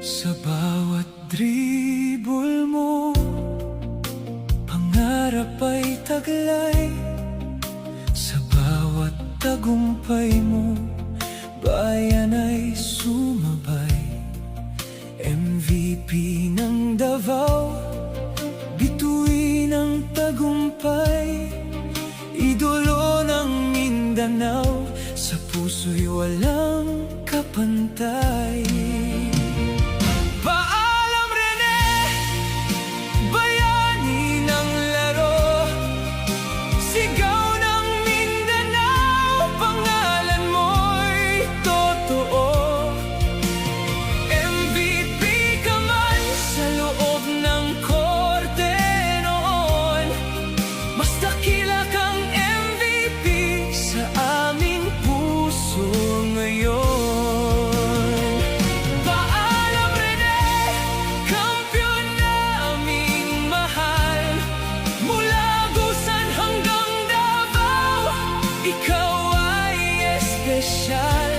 Sa bawat dribble mo, pangarap ay taglay. Sa bawat tagumpay mo, bayan ay sumabay. MVP ng Davao, bituin ng tagumpay. Idolo ng Mindanao, sa puso'y walang kapantay. Paalam Rene, bayani ng laro. Sigaw ng Mindanao, pangalan mo'y totoo. MVP ka man sa loob ng korte noon, mas dakila kang MVP sa aming puso ngayon. Paalam Rene, kampiyon naming mahal. Mula Agusan hanggang Davao, ikaw ay espesyal.